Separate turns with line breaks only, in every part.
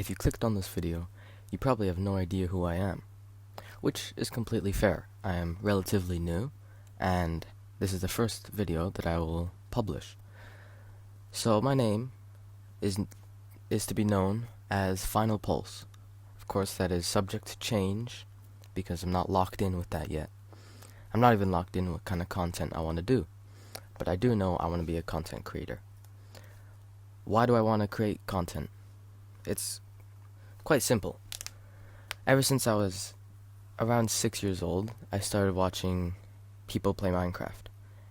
If you clicked on this video, you probably have no idea who I am, which is completely fair. I am relatively new, and this is the first video that I will publish. So my name is to be known as Final Pulse. Of course, that is subject to change, because I'm not locked in with that yet. I'm not even locked in what kind of content I want to do, but I do know I want to be a content creator. Why do I want to create content? It's quite simple. Ever since I was around 6 years old, I started watching people play Minecraft.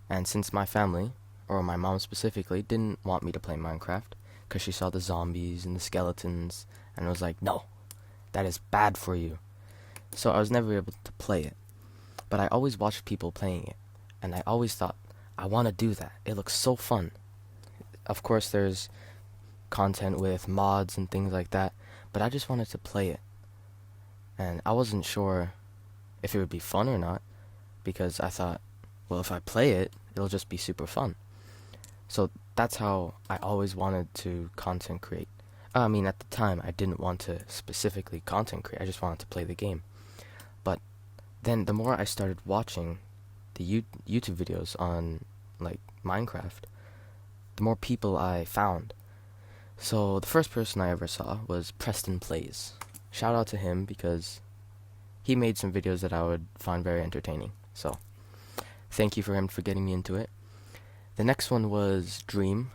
And since my family, or my mom specifically, didn't want me to play Minecraft, because she saw the zombies and the skeletons, and was like, no, that is bad for you. So I was never able to play it. But I always watched people playing it, and I always thought, I want to do that. It looks so fun. Of course, there's content with mods and things like that, but I just wanted to play it. And I wasn't sure if it would be fun or not, because I thought, well, if I play it, it'll just be super fun. So that's how I always wanted to content create. I mean, at the time, I didn't want to specifically content create. I just wanted to play the game. But then the more I started watching the YouTube videos on, like, Minecraft, the more people I found. So the first person I ever saw was Preston Plays. Shout out to him, because he made some videos that I would find very entertaining. So thank you for him for getting me into it. The next one was Dream,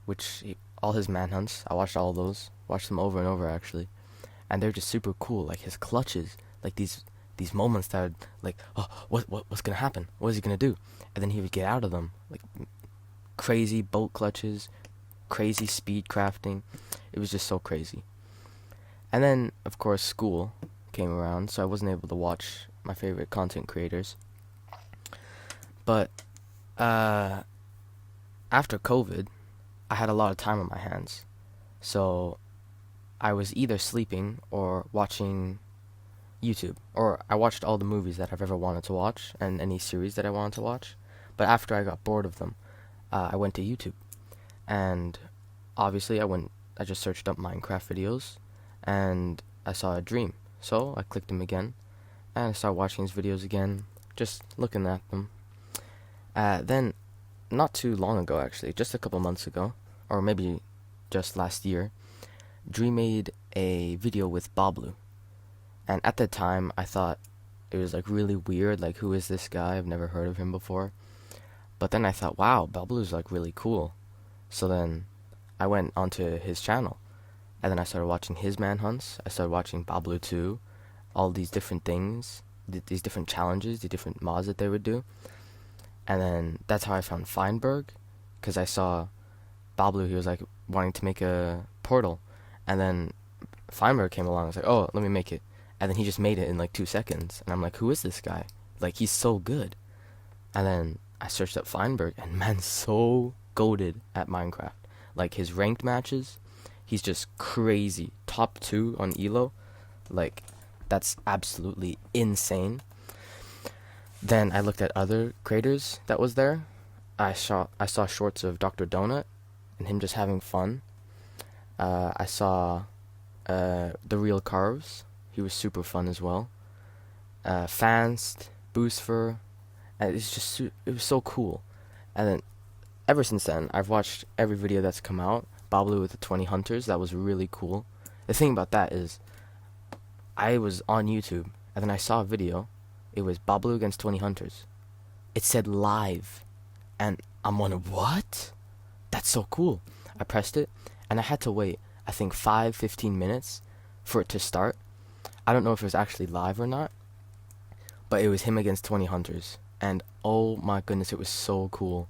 which all his manhunts, I watched all of those, watched them over and over actually, and they're just super cool. Like his clutches, like these moments that would, like, oh, what's gonna happen? What is he gonna do? And then he would get out of them, like crazy bolt clutches, crazy speed crafting. It was just so crazy. And then, of course, school came around, so I wasn't able to watch my favorite content creators. But after COVID, I had a lot of time on my hands. So I was either sleeping or watching YouTube. Or I watched all the movies that I've ever wanted to watch, and any series that I wanted to watch. But after I got bored of them, I went to YouTube. And obviously I just searched up Minecraft videos, and I saw a Dream. So I clicked him again, and I started watching his videos again, just looking at them. Then, not too long ago actually, just a couple months ago, or maybe just last year, Dream made a video with Bablu. And at the time, I thought it was like really weird, like, who is this guy? I've never heard of him before. But then I thought, wow, Bablu's like really cool. So then I went onto his channel, and then I started watching his manhunts. I started watching Bablu 2, all these different things, these different challenges, the different mods that they would do. And then that's how I found Feinberg, because I saw Bablu, he was like wanting to make a portal, and then Feinberg came along. I was like, oh, let me make it. And then he just made it in like 2 seconds, and I'm like, who is this guy? Like, he's so good. And then I searched up Feinberg, and man's so goated at Minecraft. Like, his ranked matches, he's just crazy. Top 2 on Elo, like, that's absolutely insane. Then I looked at other creators that was there. I saw shorts of Dr. Donut and him just having fun. I saw The Real Carves. He was super fun as well. Fanst, Boostfer, and it was so cool. And then ever since then, I've watched every video that's come out. Bablu with the 20 Hunters, that was really cool. The thing about that is, I was on YouTube, and then I saw a video. It was Bablu against 20 Hunters. It said live, and I'm wondering, what? That's so cool. I pressed it, and I had to wait, I think 15 minutes for it to start. I don't know if it was actually live or not, but it was him against 20 Hunters, and oh my goodness, it was so cool.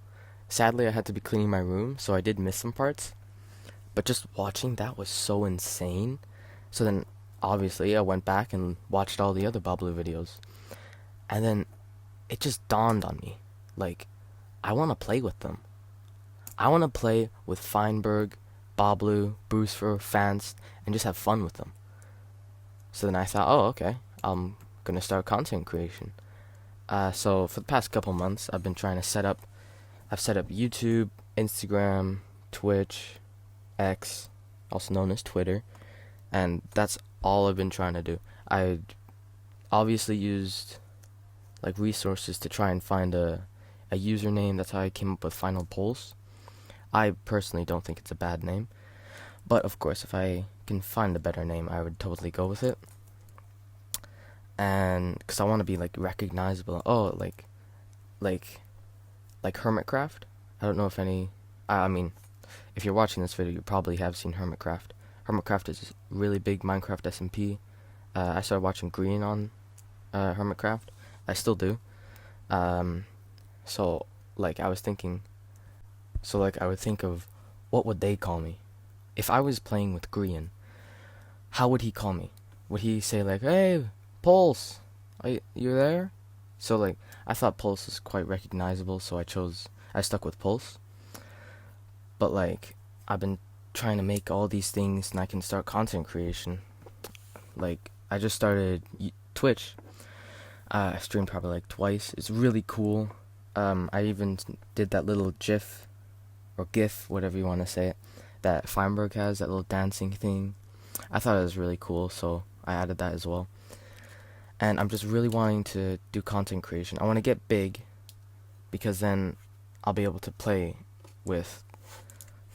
Sadly, I had to be cleaning my room, so I did miss some parts, but just watching that was so insane. So then, obviously, I went back and watched all the other Bablu videos. And then it just dawned on me, like, I want to play with them. I want to play with Feinberg, Bablu, Boostfer, Fanst, and just have fun with them. So then I thought, oh, okay, I'm going to start content creation. So for the past couple months, I've set up YouTube, Instagram, Twitch, X, also known as Twitter, and that's all I've been trying to do. I obviously used like resources to try and find a username. That's how I came up with Final Pulse. I personally don't think it's a bad name, but of course, if I can find a better name, I would totally go with it. And because I want to be like recognizable. Oh, like Hermitcraft. I don't know if any. I mean, if you're watching this video, you probably have seen Hermitcraft. Hermitcraft is a really big Minecraft SMP. I started watching Green on Hermitcraft. I still do. So like I was thinking. So like I would think of what would they call me if I was playing with Green. How would he call me? Would he say like, "Hey, Pulse, you there?" So like I thought Pulse was quite recognizable, so I stuck with Pulse. But like I've been trying to make all these things, and I can start content creation. Like I just started Twitch. I streamed probably like twice. It's really cool. I even did that little GIF or GIF, whatever you want to say it, that Feinberg has, that little dancing thing. I thought it was really cool, so I added that as well. And I'm just really wanting to do content creation. I want to get big, because then I'll be able to play with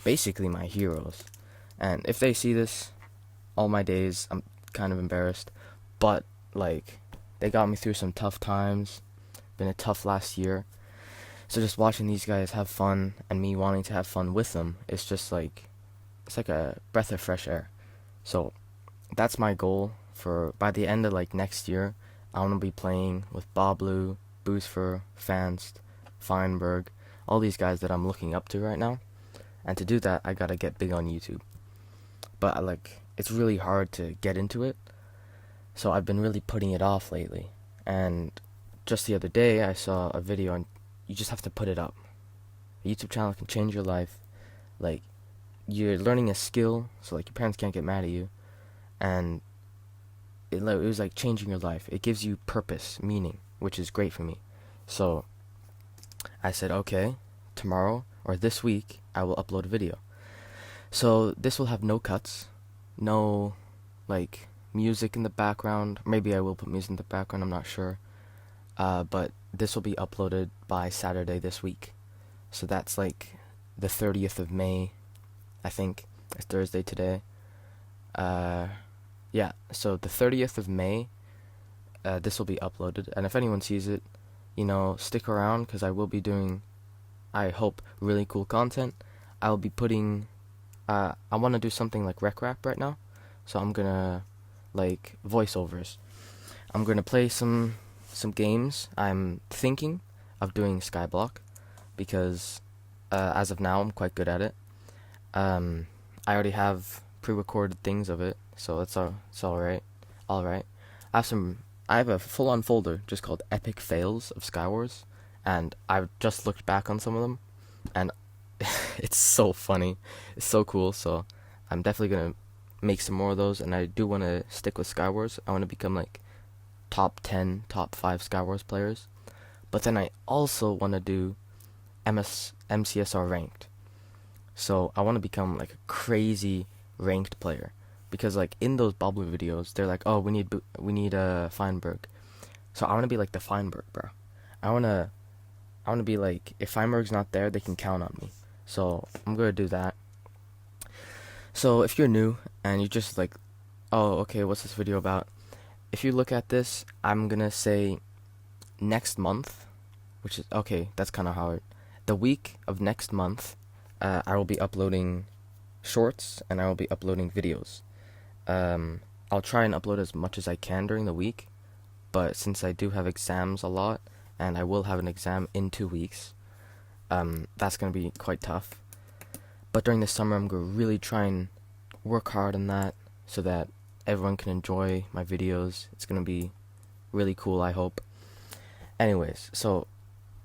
basically my heroes. And if they see this, all my days, I'm kind of embarrassed. But, like, they got me through some tough times. Been a tough last year. So just watching these guys have fun, and me wanting to have fun with them, it's just like, it's like a breath of fresh air. So that's my goal for by the end of like next year. I want to be playing with Boblu, Boosfer, Fanst, Feinberg, all these guys that I'm looking up to right now. And to do that, I gotta get big on YouTube. But it's really hard to get into it, so I've been really putting it off lately. And just the other day, I saw a video on you just have to put it up. A YouTube channel can change your life. Like, you're learning a skill, so like your parents can't get mad at you, and it was like changing your life. It gives you purpose, meaning, which is great for me. So I said, okay, tomorrow or this week I will upload a video. So this will have no cuts, no like music in the background. Maybe I will put music in the background, I'm not sure. But this will be uploaded by Saturday this week. So that's like the 30th of May, I think. It's Thursday today. Yeah, so the 30th of May, this will be uploaded. And if anyone sees it, stick around, because I will be doing, I hope, really cool content. I'll be putting, I want to do something like rec rap right now. So I'm gonna, like, voiceovers. I'm gonna play some games. I'm thinking of doing Skyblock, because as of now I'm quite good at it. I already have pre-recorded things of it, so it's all right. I have a full-on folder just called Epic Fails of Skywars, and I've just looked back on some of them, and it's so funny. It's so cool. So I'm definitely gonna make some more of those, and I do want to stick with Skywars. I want to become like top 10, top 5 Skywars players. But then I also want to do MCSR ranked. So I want to become like a crazy ranked player, because like in those Bobble videos, they're like, "Oh, we need Feinberg." So I want to be like the Feinberg, bro. I want to be like, if Feinberg's not there, they can count on me. So I'm going to do that. So if you're new and you're just like, "Oh, okay, what's this video about?" If you look at this, I'm going to say next month, which is, okay, that's kind of hard. The week of next month, I will be uploading shorts, and I will be uploading videos. I'll try and upload as much as I can during the week, but since I do have exams a lot, and I will have an exam in 2 weeks, that's going to be quite tough. But during the summer, I'm going to really try and work hard on that, so that everyone can enjoy my videos. It's going to be really cool, I hope. Anyways, so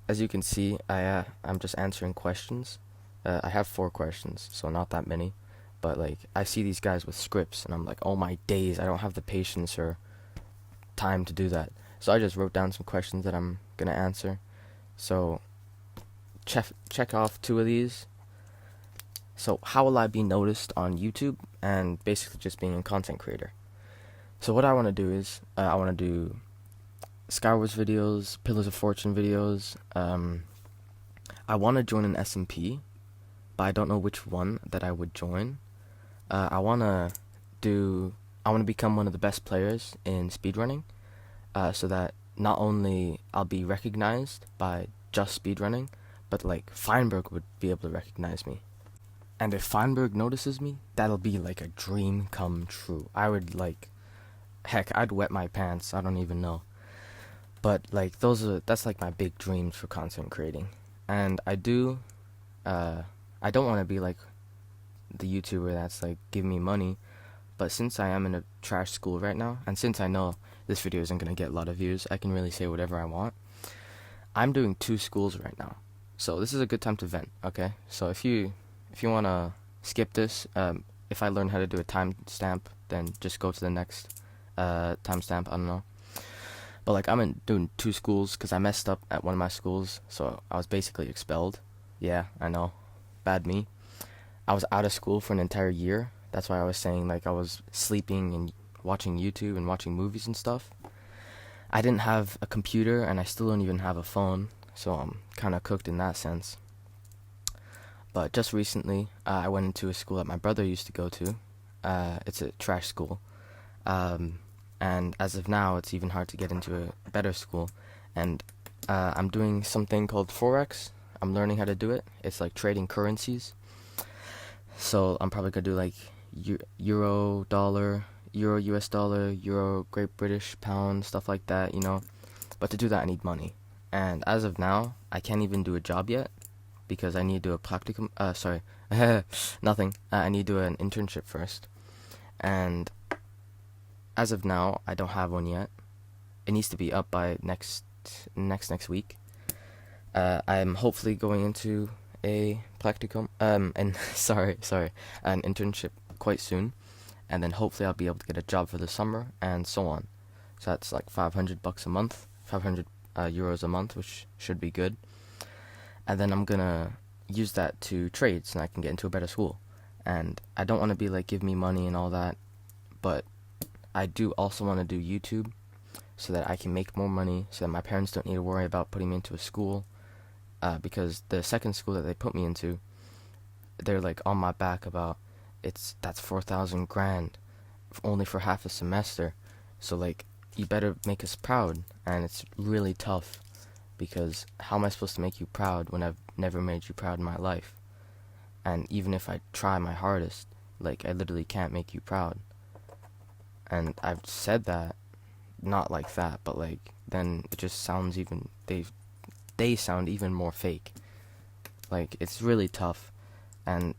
as you can see, I'm just answering questions. I have 4 questions, so not that many. But like, I see these guys with scripts, and I'm like, oh my days, I don't have the patience or time to do that. So I just wrote down some questions that I'm gonna answer. So check off 2 of these. So how will I be noticed on YouTube? and basically just being a content creator. So what I want to do is I want to do Skywars videos, Pillars of Fortune videos. I want to join an SMP, but I don't know which one that I would join. I want to become one of the best players in speedrunning, so that not only I'll be recognized by just speedrunning, but like Feinberg would be able to recognize me. And if Feinberg notices me, that'll be like a dream come true. I would heck, I'd wet my pants. I don't even know. But like that's like my big dreams for content creating. And I don't want to be like the YouTuber that's like giving me money. But since I am in a trash school right now, and since I know this video isn't gonna get a lot of views, I can really say whatever I want. I'm doing 2 schools right now, so this is a good time to vent. Okay, so if you wanna skip this, if I learn how to do a timestamp, then just go to the next timestamp. I don't know, but like doing 2 schools because I messed up at one of my schools, so I was basically expelled. Yeah, I know, bad me. I was out of school for an entire year. That's why I was saying like I was sleeping and watching YouTube and watching movies and stuff. I didn't have a computer, and I still don't even have a phone, so I'm kind of cooked in that sense. But just recently, I went into a school that my brother used to go to. It's a trash school. And as of now, it's even hard to get into a better school. And I'm doing something called Forex. I'm learning how to do it. It's like trading currencies. So I'm probably going to do like Euro, dollar, Euro, US dollar, Euro, Great British pound, stuff like that, you know. But to do that, I need money. And as of now, I can't even do a job yet because I need to do a practicum. Nothing. I need to do an internship first. And as of now, I don't have one yet. It needs to be up by next week. I'm hopefully going into a practicum, an internship quite soon, and then hopefully I'll be able to get a job for the summer and so on. So that's like $500 a month, 500 euros a month, which should be good. And then I'm gonna use that to trade so I can get into a better school. And I don't want to be like give me money and all that, but I do also want to do YouTube so that I can make more money, so that my parents don't need to worry about putting me into a school. Because the second school that they put me into, they're like on my back about that's 4,000 grand only for half a semester. So like you better make us proud, and it's really tough because how am I supposed to make you proud when I've never made you proud in my life? And even if I try my hardest, like I literally can't make you proud. And I've said that, not like that, but like then it just sounds even they sound even more fake. Like it's really tough, and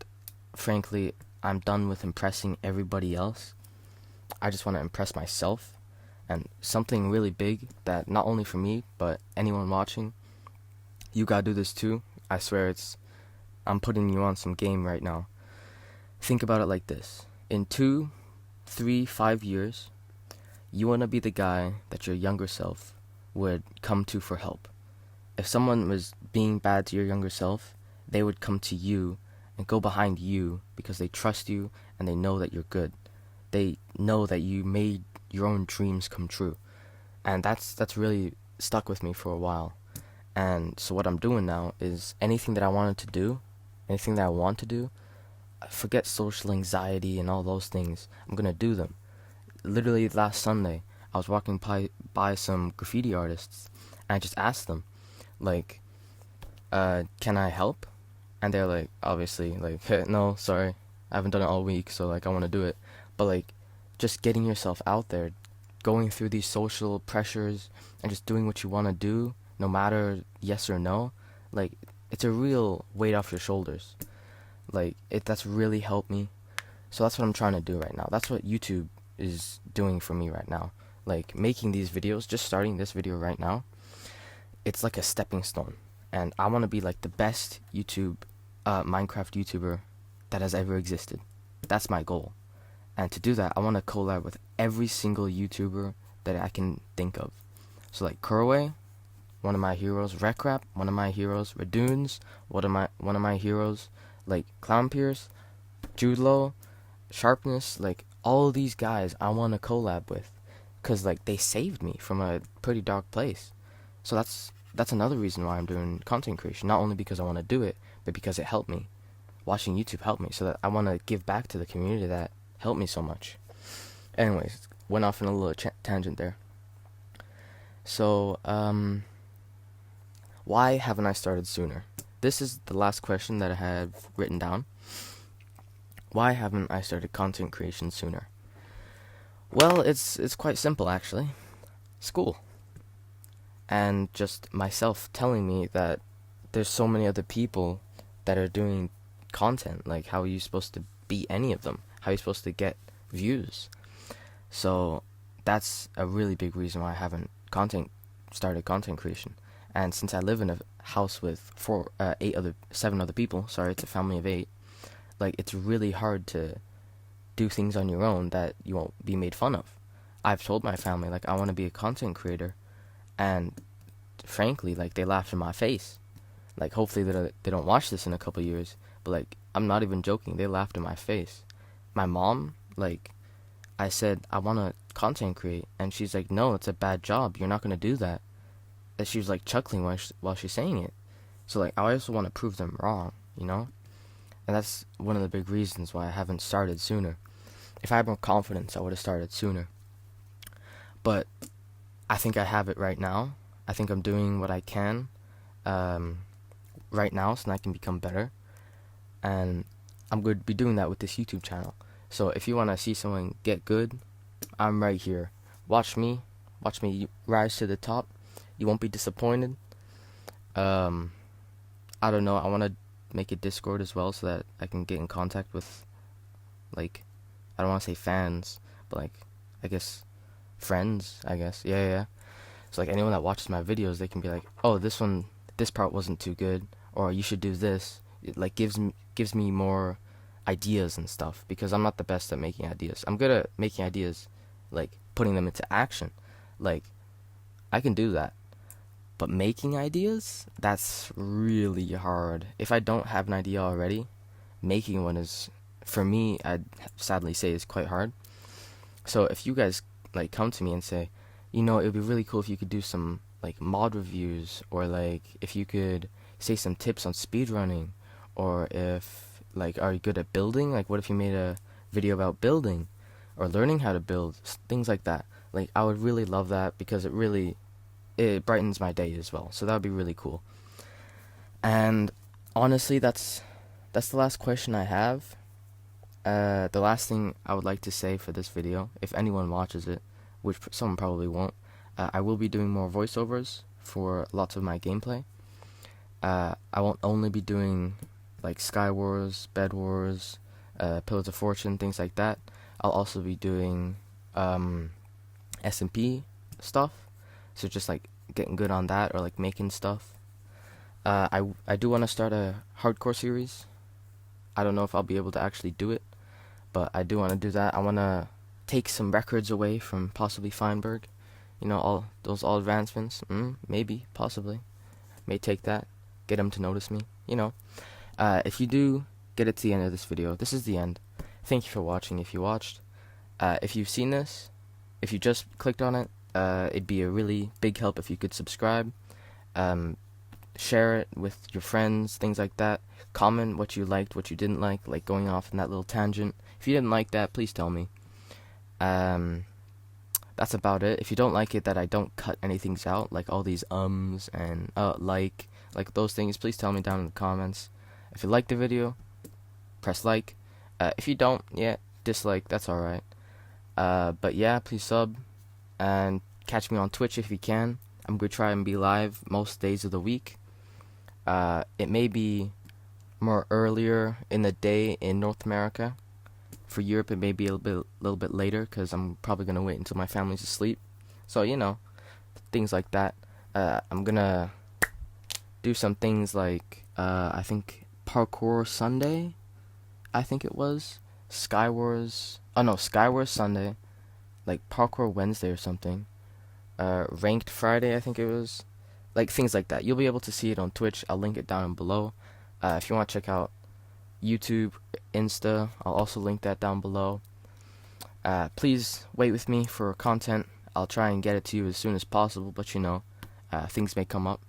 frankly, I'm done with impressing everybody else. I just want to impress myself, and something really big that not only for me but anyone watching, you gotta do this too. I swear I'm putting you on some game right now. Think about it like this: in 2, 3, 5 years, you want to be the guy that your younger self would come to for help. If someone was being bad to your younger self, they would come to you and go behind you because they trust you and they know that you're good. They know that you made your own dreams come true. And that's really stuck with me for a while. And so what I'm doing now is anything that I want to do, forget social anxiety and all those things. I'm going to do them. Literally last Sunday, I was walking by some graffiti artists, and I just asked them, like, can I help? And they're like, obviously, like, hey, no, sorry, I haven't done it all week, so like I want to do it. But like, just getting yourself out there, going through these social pressures, and just doing what you want to do, no matter yes or no, like, it's a real weight off your shoulders. Like, that's really helped me. So that's what I'm trying to do right now. That's what YouTube is doing for me right now. Like, making these videos, just starting this video right now, it's like a stepping stone. And I want to be like the best Minecraft YouTuber that has ever existed. That's my goal. And to do that, I want to collab with every single YouTuber that I can think of. So like Kurway, one of my heroes. Rekrap, one of my heroes. Redunes, one of my heroes. Like Clown Pierce, Jude Law, Sharpness, like all of these guys I want to collab with, cause like they saved me from a pretty dark place. So that's another reason why I'm doing content creation. Not only because I want to do it, but because it helped me. Watching YouTube helped me, so that I want to give back to the community that helped me so much. Anyways, went off in a little tangent there. So, why haven't I started sooner? This is the last question that I have written down. Why haven't I started content creation sooner? Well, it's quite simple actually. School. And just myself telling me that there's so many other people that are doing content. Like, how are you supposed to beat any of them? How are you supposed to get views? So that's a really big reason why I haven't started content creation. And since I live in a house with 7 other people, sorry, it's a family of 8, like, it's really hard to do things on your own that you won't be made fun of. I've told my family, like, I want to be a content creator, and frankly, like, they laughed in my face. Like, hopefully they don't watch this in a couple years, but, like, I'm not even joking, they laughed in my face. My mom, like, I said, I want to content create, and she's like, no, it's a bad job, you're not going to do that. And she was, like, chuckling while she's saying it. So, like, I also want to prove them wrong, you know? And that's one of the big reasons why I haven't started sooner. If I had more confidence, I would have started sooner. But I think I have it right now. I think I'm doing what I can right now so that I can become better. And I'm going to be doing that with this YouTube channel. So if you want to see someone get good, I'm right here. Watch me rise to the top. You won't be disappointed. I don't know, I want to make a Discord as well so that I can get in contact with, like, I don't want to say fans, but, like, I guess friends, I guess. Yeah. So, like, anyone that watches my videos, they can be like, oh, this part wasn't too good, or you should do this. It, like, gives me more ideas and stuff, because I'm not the best at making ideas. I'm good at making ideas, like, putting them into action. Like, I can do that. But making ideas, that's really hard. If I don't have an idea already, making one is, for me, I'd sadly say, is quite hard. So if you guys, like, come to me and say, you know, it would be really cool if you could do some, like, mod reviews, or, like, if you could say some tips on speedrunning, or if, like, are you good at building? Like, what if you made a video about building, or learning how to build, things like that. Like, I would really love that, because it brightens my day as well. So that would be really cool. And honestly, that's the last question I have. The last thing I would like to say for this video, if anyone watches it, which someone probably won't, I will be doing more voiceovers for lots of my gameplay. I won't only be doing, like, Sky Wars, Bed Wars, Pillars of Fortune, things like that. I'll also be doing SMP stuff. So just, like, getting good on that, or, like, making stuff. I do want to start a hardcore series. I don't know if I'll be able to actually do it, but I do want to do that. I want to take some records away from possibly Feinberg. You know, all those advancements. Maybe, possibly. May take that. Get him to notice me. You know. If you do get it to the end of this video, this is the end. Thank you for watching if you watched. If you've seen this, if you just clicked on it, it'd be a really big help if you could subscribe, share it with your friends, things like that. Comment what you liked, what you didn't like going off in that little tangent. If you didn't like that, please tell me. That's about it. If you don't like it that I don't cut anything out, like all these ums and like those things, please tell me down in the comments. If you like the video, press like. If you don't, yeah, dislike, that's alright. But yeah, please sub. And catch me on Twitch if you can. I'm going to try and be live most days of the week. It may be more earlier in the day in North America. For Europe, it may be a little bit later, because I'm probably going to wait until my family's asleep. So, you know, things like that. I'm going to do some things like, I think, Parkour Sunday, I think it was. Sky Wars Sunday. Like Parkour Wednesday or something. Ranked Friday, I think it was. Like, things like that. You'll be able to see it on Twitch. I'll link it down below. If you want to check out YouTube, Insta. I'll also link that down below. Please wait with me for content. I'll try and get it to you as soon as possible, but things may come up.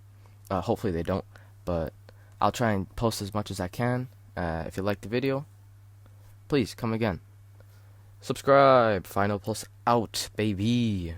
Hopefully they don't, but I'll try and post as much as I can. If you like the video, please come again. Subscribe. Final Pulse out, baby.